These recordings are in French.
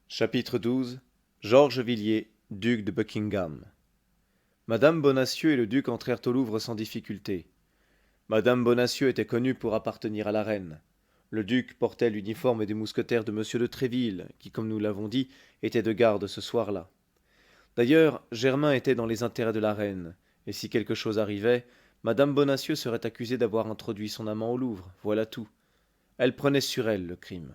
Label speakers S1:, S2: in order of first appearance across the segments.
S1: Chapitre 12. Georges Villiers, duc de Buckingham. Madame Bonacieux et le duc entrèrent au Louvre sans difficulté. Madame Bonacieux était connue pour appartenir à la reine. Le duc portait l'uniforme des mousquetaires de monsieur de Tréville, qui, comme nous l'avons dit, était de garde ce soir-là. D'ailleurs, Germain était dans les intérêts de la reine, et si quelque chose arrivait, Madame Bonacieux serait accusée d'avoir introduit son amant au Louvre, voilà tout. Elle prenait sur elle le crime.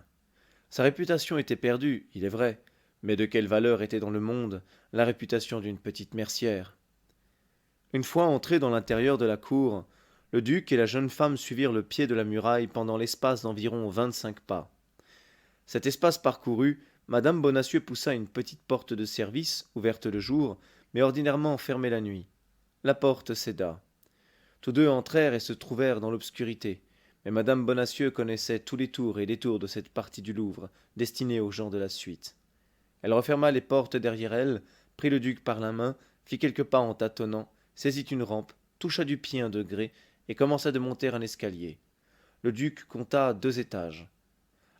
S1: Sa réputation était perdue, il est vrai, mais de quelle valeur était dans le monde la réputation d'une petite mercière? Une fois entrés dans l'intérieur de la cour, le duc et la jeune femme suivirent le pied de la muraille pendant l'espace d'environ 25 pas. Cet espace parcouru, madame Bonacieux poussa une petite porte de service, ouverte le jour, mais ordinairement fermée la nuit. La porte céda. Tous deux entrèrent et se trouvèrent dans l'obscurité, mais madame Bonacieux connaissait tous les tours et détours de cette partie du Louvre, destinée aux gens de la suite. Elle referma les portes derrière elle, prit le duc par la main, fit quelques pas en tâtonnant, saisit une rampe, toucha du pied un degré, et commença de monter un escalier. Le duc compta 2 étages.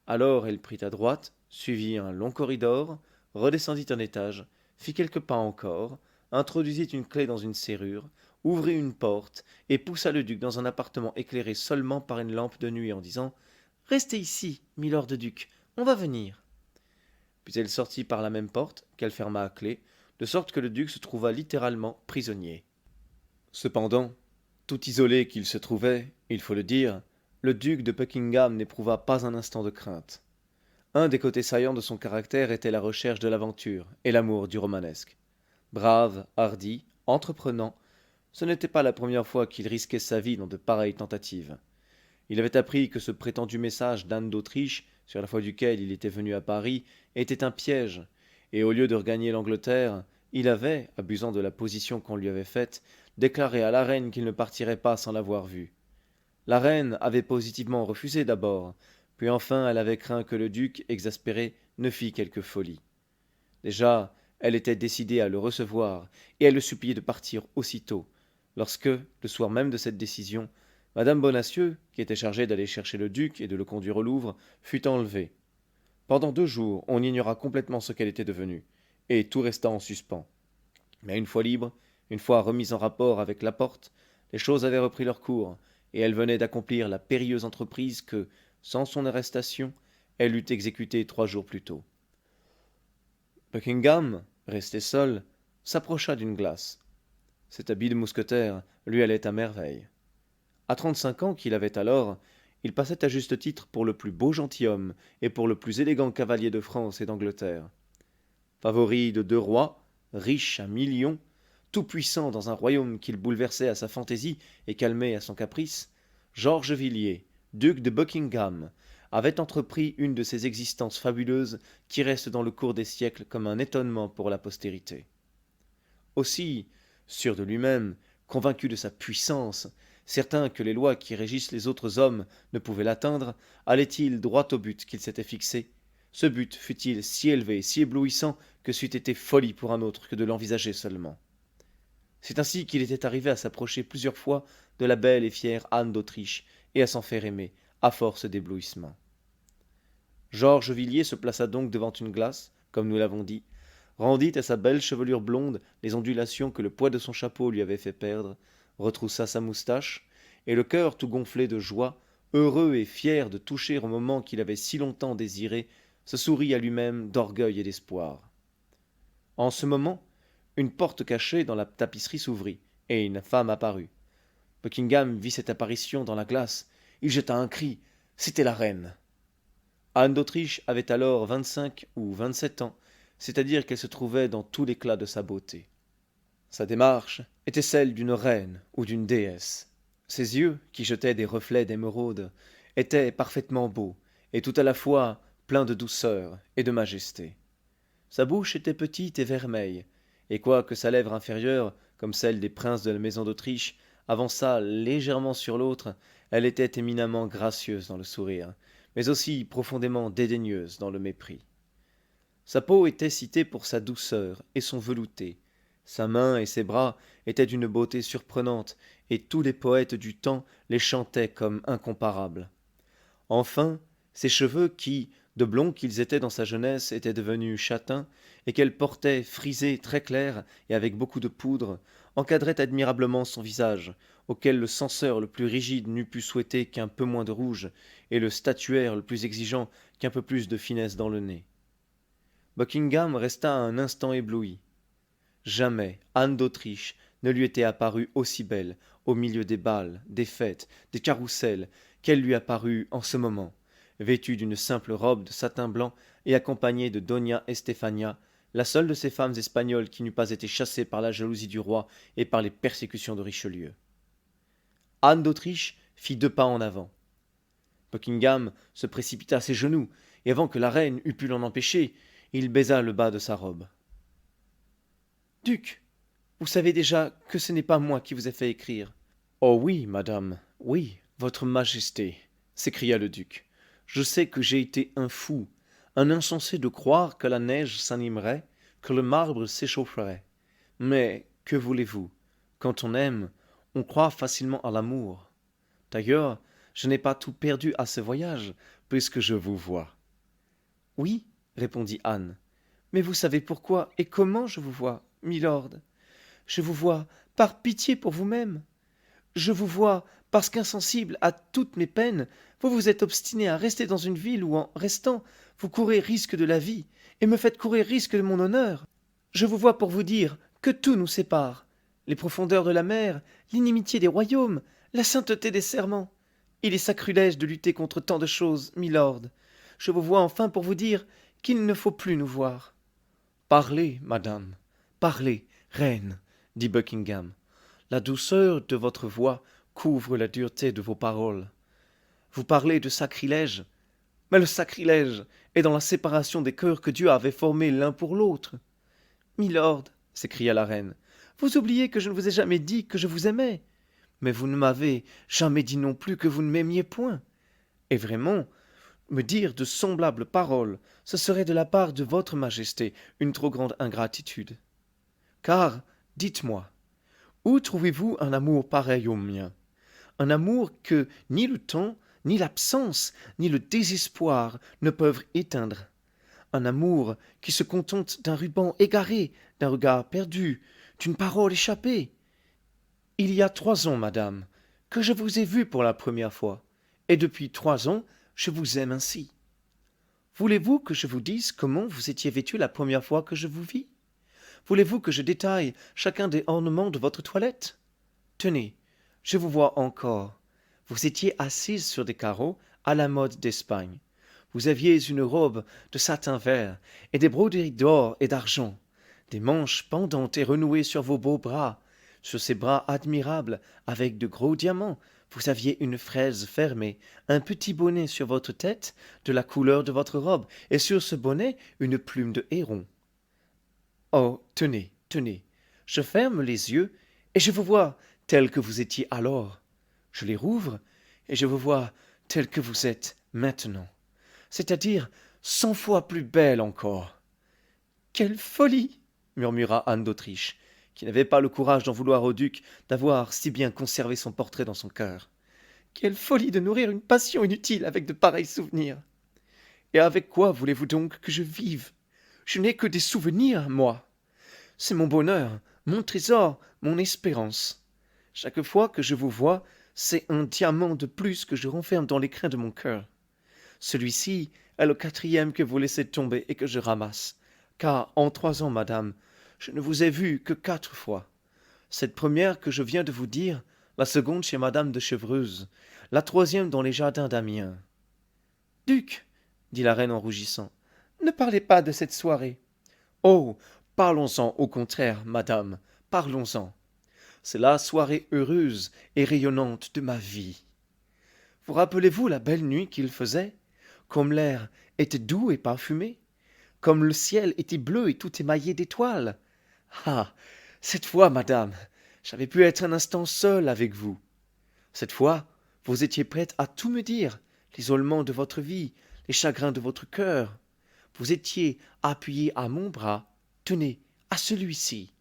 S1: Alors elle prit à droite, suivit un long corridor, redescendit un étage, fit quelques pas encore, introduisit une clef dans une serrure, ouvrit une porte, et poussa le duc dans un appartement éclairé seulement par une lampe de nuit en disant « Restez ici, milord duc, on va venir. » Puis elle sortit par la même porte, qu'elle ferma à clef, de sorte que le duc se trouva littéralement prisonnier. Cependant, tout isolé qu'il se trouvait, il faut le dire, le duc de Buckingham n'éprouva pas un instant de crainte. Un des côtés saillants de son caractère était la recherche de l'aventure et l'amour du romanesque. Brave, hardi, entreprenant, ce n'était pas la première fois qu'il risquait sa vie dans de pareilles tentatives. Il avait appris que ce prétendu message d'Anne d'Autriche, sur la foi duquel il était venu à Paris, était un piège, et au lieu de regagner l'Angleterre, il avait, abusant de la position qu'on lui avait faite, déclaré à la reine qu'il ne partirait pas sans l'avoir vue. La reine avait positivement refusé d'abord, puis enfin elle avait craint que le duc, exaspéré, ne fît quelque folie. Déjà, elle était décidée à le recevoir, et elle le suppliait de partir aussitôt, lorsque, le soir même de cette décision, madame Bonacieux, qui était chargée d'aller chercher le duc et de le conduire au Louvre, fut enlevée. Pendant 2 jours, on ignora complètement ce qu'elle était devenue, et tout resta en suspens. Mais une fois libre, une fois remise en rapport avec la porte, les choses avaient repris leur cours, et elle venait d'accomplir la périlleuse entreprise que, sans son arrestation, elle eût exécutée 3 jours plus tôt. Buckingham, resté seul, s'approcha d'une glace. Cet habit de mousquetaire lui allait à merveille. À 35 ans qu'il avait alors, il passait à juste titre pour le plus beau gentilhomme et pour le plus élégant cavalier de France et d'Angleterre. Favori de 2 rois, riche à millions, tout-puissant dans un royaume qu'il bouleversait à sa fantaisie et calmait à son caprice, Georges Villiers, duc de Buckingham, avait entrepris une de ces existences fabuleuses qui restent dans le cours des siècles comme un étonnement pour la postérité. Aussi, sûr de lui-même, convaincu de sa puissance, certain que les lois qui régissent les autres hommes ne pouvaient l'atteindre, allait-il droit au but qu'il s'était fixé. Ce but fut-il si élevé, si éblouissant, que c'eût été folie pour un autre que de l'envisager seulement. C'est ainsi qu'il était arrivé à s'approcher plusieurs fois de la belle et fière Anne d'Autriche, et à s'en faire aimer, à force d'éblouissement. Georges Villiers se plaça donc devant une glace, comme nous l'avons dit, rendit à sa belle chevelure blonde les ondulations que le poids de son chapeau lui avait fait perdre, retroussa sa moustache, et le cœur tout gonflé de joie, heureux et fier de toucher au moment qu'il avait si longtemps désiré, se sourit à lui-même d'orgueil et d'espoir. En ce moment, une porte cachée dans la tapisserie s'ouvrit, et une femme apparut. Buckingham vit cette apparition dans la glace. Il jeta un cri. C'était la reine. Anne d'Autriche avait alors 25 ou 27 ans, c'est-à-dire qu'elle se trouvait dans tout l'éclat de sa beauté. Sa démarche était celle d'une reine ou d'une déesse. Ses yeux, qui jetaient des reflets d'émeraude, étaient parfaitement beaux, et tout à la fois pleins de douceur et de majesté. Sa bouche était petite et vermeille, et quoique sa lèvre inférieure, comme celle des princes de la maison d'Autriche, avançât légèrement sur l'autre, elle était éminemment gracieuse dans le sourire, mais aussi profondément dédaigneuse dans le mépris. Sa peau était citée pour sa douceur et son velouté. Sa main et ses bras étaient d'une beauté surprenante, et tous les poètes du temps les chantaient comme incomparables. Enfin, ses cheveux qui, De blonds qu'ils étaient dans sa jeunesse étaient devenus châtains, et qu'elle portait, frisé, très clair, et avec beaucoup de poudre, encadrait admirablement son visage, auquel le censeur le plus rigide n'eût pu souhaiter qu'un peu moins de rouge, et le statuaire le plus exigeant qu'un peu plus de finesse dans le nez. Buckingham resta un instant ébloui. Jamais Anne d'Autriche ne lui était apparue aussi belle au milieu des bals, des fêtes, des carrousels, qu'elle lui apparut en ce moment, vêtue d'une simple robe de satin blanc et accompagnée de Doña Estefania, la seule de ces femmes espagnoles qui n'eût pas été chassée par la jalousie du roi et par les persécutions de Richelieu. Anne d'Autriche fit 2 pas en avant. Buckingham se précipita à ses genoux, et avant que la reine eût pu l'en empêcher, il baisa le bas de sa robe. Duc, vous savez déjà que ce n'est pas moi qui vous ai fait écrire. Oh oui, madame, oui, votre majesté, s'écria le duc. Je sais que j'ai été un fou, un insensé de croire que la neige s'animerait, que le marbre s'échaufferait. Mais que voulez-vous? Quand on aime, on croit facilement à l'amour. D'ailleurs, je n'ai pas tout perdu à ce voyage, puisque je vous vois. Oui, répondit Anne, mais vous savez pourquoi et comment je vous vois, milord. Je vous vois par pitié pour vous-même. Je vous vois parce qu'insensible à toutes mes peines, vous vous êtes obstiné à rester dans une ville où, en restant, vous courez risque de la vie et me faites courir risque de mon honneur. Je vous vois pour vous dire que tout nous sépare. Les profondeurs de la mer, l'inimitié des royaumes, la sainteté des serments. Il est sacrilège de lutter contre tant de choses, milord. Je vous vois enfin pour vous dire qu'il ne faut plus nous voir. Parlez, madame, parlez, reine, dit Buckingham. La douceur de votre voix couvre la dureté de vos paroles. Vous parlez de sacrilège, mais le sacrilège est dans la séparation des cœurs que Dieu avait formés l'un pour l'autre. Milord, s'écria la reine, vous oubliez que je ne vous ai jamais dit que je vous aimais, mais vous ne m'avez jamais dit non plus que vous ne m'aimiez point. Et vraiment, me dire de semblables paroles, ce serait de la part de votre majesté une trop grande ingratitude. Car, dites-moi, où trouvez-vous un amour pareil au mien? Un amour que ni le temps, ni l'absence, ni le désespoir ne peuvent éteindre. Un amour qui se contente d'un ruban égaré, d'un regard perdu, d'une parole échappée. Il y a 3 ans, madame, que je vous ai vue pour la première fois, et depuis 3 ans, je vous aime ainsi. Voulez-vous que je vous dise comment vous étiez vêtue la première fois que je vous vis? Voulez-vous que je détaille chacun des ornements de votre toilette? Tenez, je vous vois encore. Vous étiez assise sur des carreaux à la mode d'Espagne. Vous aviez une robe de satin vert et des broderies d'or et d'argent, des manches pendantes et renouées sur vos beaux bras. Sur ces bras admirables, avec de gros diamants, vous aviez une fraise fermée, un petit bonnet sur votre tête, de la couleur de votre robe, et sur ce bonnet une plume de héron. Oh, tenez, tenez, je ferme les yeux, et je vous vois tel que vous étiez alors. Je les rouvre, et je vous vois tel que vous êtes maintenant, c'est-à-dire 100 fois plus belle encore. Quelle folie! Murmura Anne d'Autriche, qui n'avait pas le courage d'en vouloir au duc d'avoir si bien conservé son portrait dans son cœur. Quelle folie de nourrir une passion inutile avec de pareils souvenirs! Et avec quoi voulez-vous donc que je vive? Je n'ai que des souvenirs, moi. C'est mon bonheur, mon trésor, mon espérance. Chaque fois que je vous vois, c'est un diamant de plus que je renferme dans l'écrin de mon cœur. Celui-ci est le 4e que vous laissez tomber et que je ramasse, car en 3 ans, madame, je ne vous ai vue que 4 fois. Cette première que je viens de vous dire, la seconde chez madame de Chevreuse, la 3e dans les jardins d'Amiens. Duc, dit la reine en rougissant, ne parlez pas de cette soirée. Oh, parlons-en au contraire, madame, parlons-en. C'est la soirée heureuse et rayonnante de ma vie. Vous rappelez-vous la belle nuit qu'il faisait, comme l'air était doux et parfumé, comme le ciel était bleu et tout émaillé d'étoiles? Ah, cette fois, madame, j'avais pu être un instant seul avec vous. Cette fois, vous étiez prête à tout me dire, l'isolement de votre vie, les chagrins de votre cœur. Vous étiez appuyée à mon bras, tenez, à celui-ci.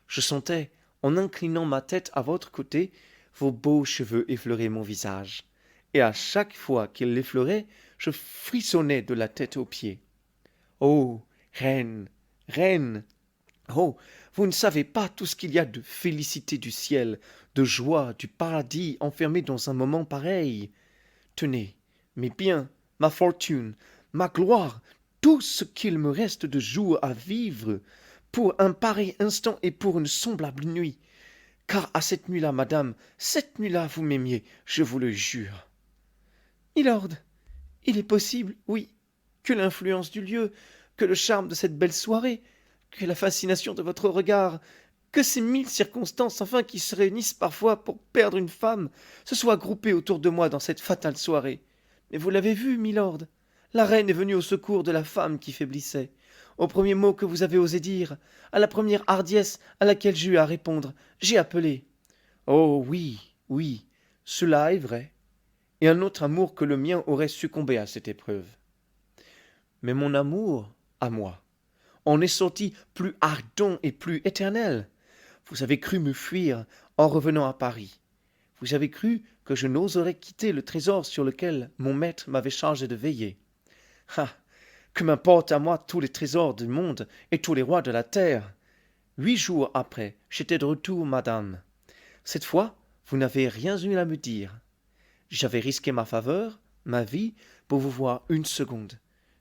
S1: Je sentais, en inclinant ma tête à votre côté, vos beaux cheveux effleurer mon visage. Et à chaque fois qu'ils l'effleuraient, je frissonnais de la tête aux pieds. Oh, reine, reine! Oh, vous ne savez pas tout ce qu'il y a de félicité du ciel, de joie, du paradis enfermé dans un moment pareil. Tenez, mes biens, ma fortune, ma gloire, tout ce qu'il me reste de jours à vivre, pour un pareil instant et pour une semblable nuit. Car à cette nuit-là, madame, cette nuit-là, vous m'aimiez, je vous le jure. Milord, il est possible, oui, que l'influence du lieu, que le charme de cette belle soirée, que la fascination de votre regard, que ces 1000 circonstances enfin qui se réunissent parfois pour perdre une femme, se soient groupées autour de moi dans cette fatale soirée. Mais vous l'avez vu, milord, la reine est venue au secours de la femme qui faiblissait. Au premier mot que vous avez osé dire, à la première hardiesse à laquelle j'ai eu à répondre, j'ai appelé. Oh oui, oui, cela est vrai. Et un autre amour que le mien aurait succombé à cette épreuve. Mais mon amour, à moi, en est sorti plus ardent et plus éternel. Vous avez cru me fuir en revenant à Paris. Vous avez cru que je n'oserais quitter le trésor sur lequel mon maître m'avait chargé de veiller. Ah, que m'importent à moi tous les trésors du monde et tous les rois de la terre. 8 jours après, j'étais de retour, madame. Cette fois, vous n'avez rien eu à me dire. J'avais risqué ma faveur, ma vie, pour vous voir une seconde.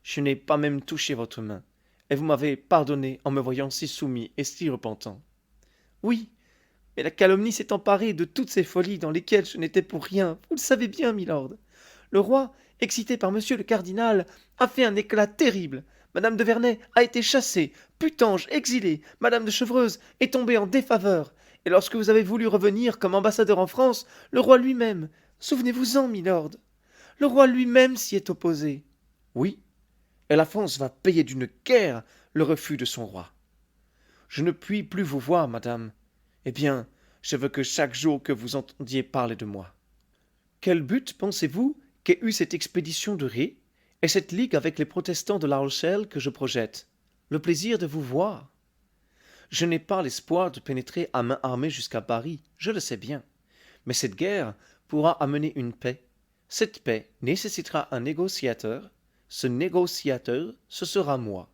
S1: Je n'ai pas même touché votre main, et vous m'avez pardonné en me voyant si soumis et si repentant. Oui, mais la calomnie s'est emparée de toutes ces folies dans lesquelles je n'étais pour rien, vous le savez bien, milord. Le roi, excité par monsieur le cardinal, a fait un éclat terrible. Madame de Vernet a été chassée, Putange exilée, Madame de Chevreuse est tombée en défaveur, et lorsque vous avez voulu revenir comme ambassadeur en France, le roi lui-même, souvenez-vous-en, milord, le roi lui-même s'y est opposé. Oui, et la France va payer d'une guerre le refus de son roi. Je ne puis plus vous voir, madame. Eh bien, je veux que chaque jour que vous entendiez parler de moi. Quel but pensez-vous qu'ait eu cette expédition de Ré et cette ligue avec les protestants de La Rochelle que je projette? Le plaisir de vous voir. Je n'ai pas l'espoir de pénétrer à main armée jusqu'à Paris, je le sais bien. Mais cette guerre pourra amener une paix. Cette paix nécessitera un négociateur. Ce négociateur, ce sera moi.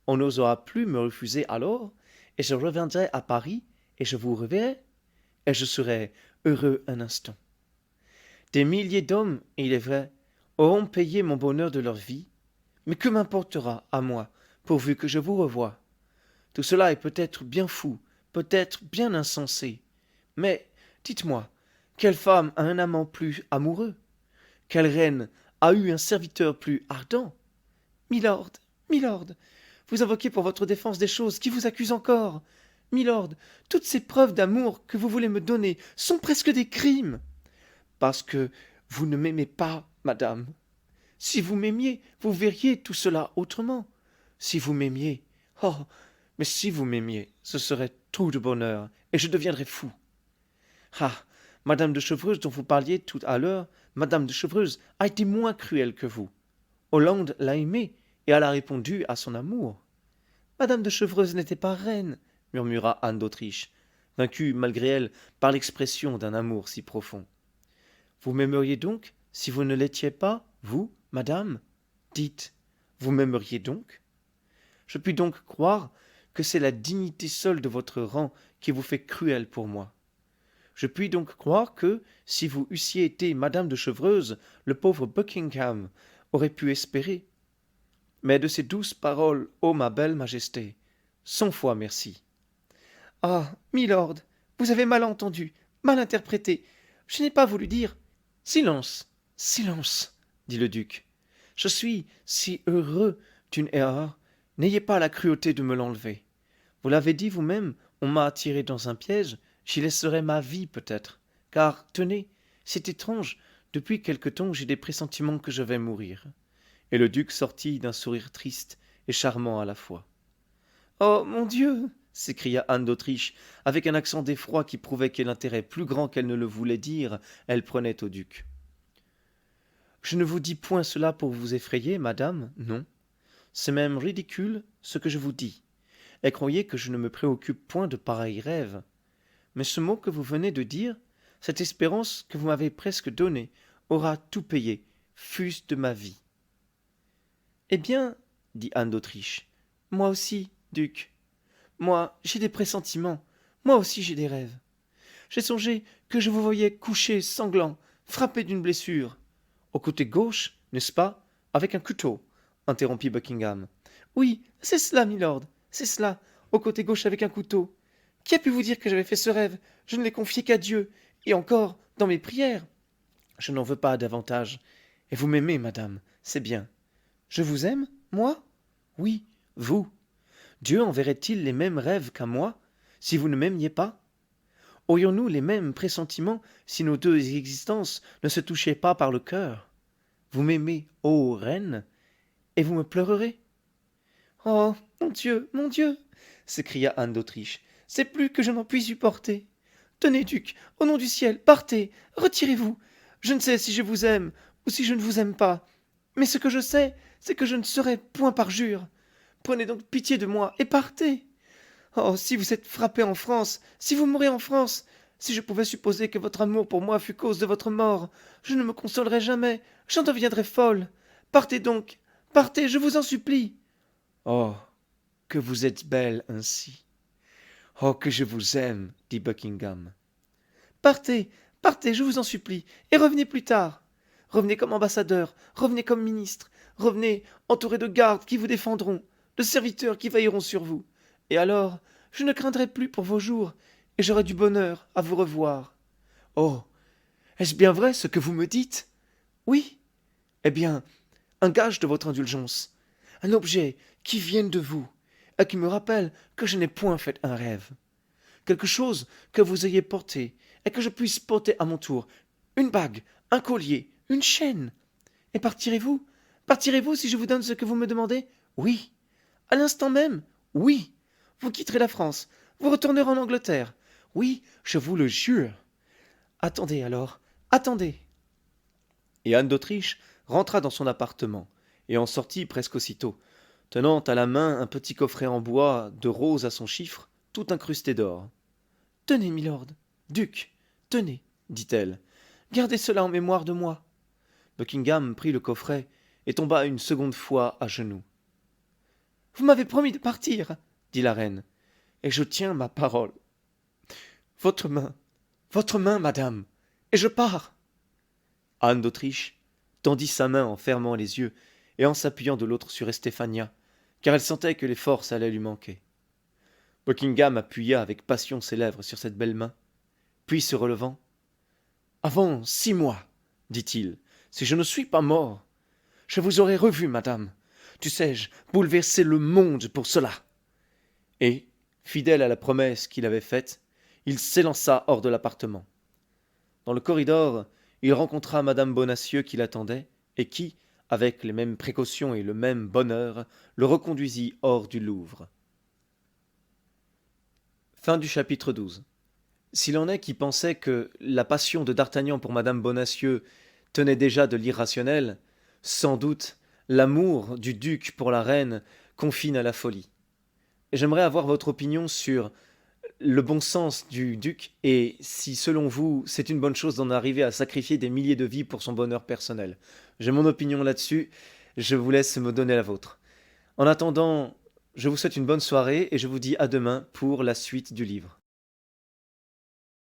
S1: On n'osera plus me refuser alors, et je reviendrai à Paris, et je vous reverrai, et je serai heureux un instant. Des milliers d'hommes, il est vrai, auront payé mon bonheur de leur vie, mais que m'importera à moi, pourvu que je vous revoie? Tout cela est peut-être bien fou, peut-être bien insensé, mais dites-moi, quelle femme a un amant plus amoureux? Quelle reine a eu un serviteur plus ardent? Milord, milord, vous invoquez pour votre défense des choses qui vous accusent encore. Milord, toutes ces preuves d'amour que vous voulez me donner sont presque des crimes. Parce que vous ne m'aimez pas, madame. Si vous m'aimiez, vous verriez tout cela autrement. Si vous m'aimiez, oh, mais si vous m'aimiez, ce serait trop de bonheur, et je deviendrais fou. Ah, madame de Chevreuse dont vous parliez tout à l'heure, madame de Chevreuse a été moins cruelle que vous. Hollande l'a aimée, et elle a répondu à son amour. Madame de Chevreuse n'était pas reine, murmura Anne d'Autriche, vaincue malgré elle par l'expression d'un amour si profond. Vous m'aimeriez donc, si vous ne l'étiez pas, vous, madame? Dites, vous m'aimeriez donc? Je puis donc croire que c'est la dignité seule de votre rang qui vous fait cruelle pour moi. Je puis donc croire que, si vous eussiez été madame de Chevreuse, le pauvre Buckingham aurait pu espérer. Mais de ces douces paroles, ô ma belle majesté, 100 fois merci. Ah, milord, vous avez mal entendu, mal interprété. Je n'ai pas voulu dire. Silence, silence, dit le duc. Je suis si heureux d'une erreur. N'ayez pas la cruauté de me l'enlever. Vous l'avez dit vous-même, on m'a attiré dans un piège, j'y laisserai ma vie peut-être. Car, tenez, c'est étrange, depuis quelque temps j'ai des pressentiments que je vais mourir. Et le duc sortit d'un sourire triste et charmant à la fois. Oh, mon Dieu! S'écria Anne d'Autriche, avec un accent d'effroi qui prouvait quel intérêt plus grand qu'elle ne le voulait dire, elle prenait au duc. Je ne vous dis point cela pour vous effrayer, madame, non. C'est même ridicule ce que je vous dis, et croyez que je ne me préoccupe point de pareils rêves. Mais ce mot que vous venez de dire, cette espérance que vous m'avez presque donnée, aura tout payé, fût-ce de ma vie. Eh bien, dit Anne d'Autriche, moi aussi, duc. Moi, j'ai des pressentiments. Moi aussi, j'ai des rêves. J'ai songé que je vous voyais couché, sanglant, frappé d'une blessure. Au côté gauche, n'est-ce pas, avec un couteau, interrompit Buckingham. Oui, c'est cela, milord, c'est cela, au côté gauche avec un couteau. Qui a pu vous dire que j'avais fait ce rêve? Je ne l'ai confié qu'à Dieu, et encore dans mes prières. Je n'en veux pas davantage. Et vous m'aimez, madame, c'est bien. Je vous aime, moi? Oui, vous. Dieu enverrait-il les mêmes rêves qu'à moi, si vous ne m'aimiez pas? Aurions-nous les mêmes pressentiments si nos deux existences ne se touchaient pas par le cœur? Vous m'aimez, ô reine, et vous me pleurerez? Oh, mon Dieu, s'écria Anne d'Autriche, c'est plus que je n'en puis supporter. Tenez, duc, au nom du ciel, partez, retirez-vous. Je ne sais si je vous aime ou si je ne vous aime pas. Mais ce que je sais, c'est que je ne serai point parjure. Prenez donc pitié de moi et partez. Oh, si vous êtes frappé en France, si vous mourez en France, si je pouvais supposer que votre amour pour moi fût cause de votre mort, je ne me consolerais jamais, j'en deviendrais folle. Partez donc, partez, je vous en supplie. Oh, que vous êtes belle ainsi. Oh, que je vous aime, dit Buckingham. Partez, partez, je vous en supplie, et revenez plus tard. Revenez comme ambassadeur, revenez comme ministre, revenez entouré de gardes qui vous défendront, de serviteurs qui veilleront sur vous. Et alors, je ne craindrai plus pour vos jours, et j'aurai du bonheur à vous revoir. Oh, est-ce bien vrai ce que vous me dites? Oui. Eh bien, un gage de votre indulgence, un objet qui vienne de vous, et qui me rappelle que je n'ai point fait un rêve. Quelque chose que vous ayez porté, et que je puisse porter à mon tour, une bague, un collier, une chaîne. Et partirez-vous? Partirez-vous si je vous donne ce que vous me demandez? Oui. À l'instant même? Oui. Vous quitterez la France, vous retournerez en Angleterre. Oui, je vous le jure. Attendez alors, attendez. Et Anne d'Autriche rentra dans son appartement, et en sortit presque aussitôt, tenant à la main un petit coffret en bois de rose à son chiffre, tout incrusté d'or. Tenez, milord, duc, tenez, dit-elle, gardez cela en mémoire de moi. Buckingham prit le coffret et tomba une seconde fois à genoux. Vous m'avez promis de partir, dit la reine, et je tiens ma parole. Votre main, madame, et je pars. Anne d'Autriche tendit sa main en fermant les yeux et en s'appuyant de l'autre sur Estéphania, car elle sentait que les forces allaient lui manquer. Buckingham appuya avec passion ses lèvres sur cette belle main, puis se relevant. Avant 6 mois, dit-il, si je ne suis pas mort, je vous aurais revue, madame. Dussé-je bouleverser le monde pour cela? Et, fidèle à la promesse qu'il avait faite, il s'élança hors de l'appartement. Dans le corridor, il rencontra madame Bonacieux qui l'attendait, et qui, avec les mêmes précautions et le même bonheur, le reconduisit hors du Louvre. Fin du chapitre 12. S'il en est qui pensaient que la passion de d'Artagnan pour madame Bonacieux tenait déjà de l'irrationnel, sans doute l'amour du duc pour la reine confine à la folie. J'aimerais avoir votre opinion sur le bon sens du duc et si, selon vous, c'est une bonne chose d'en arriver à sacrifier des milliers de vies pour son bonheur personnel. J'ai mon opinion là-dessus, je vous laisse me donner la vôtre. En attendant, je vous souhaite une bonne soirée et je vous dis à demain pour la suite du livre.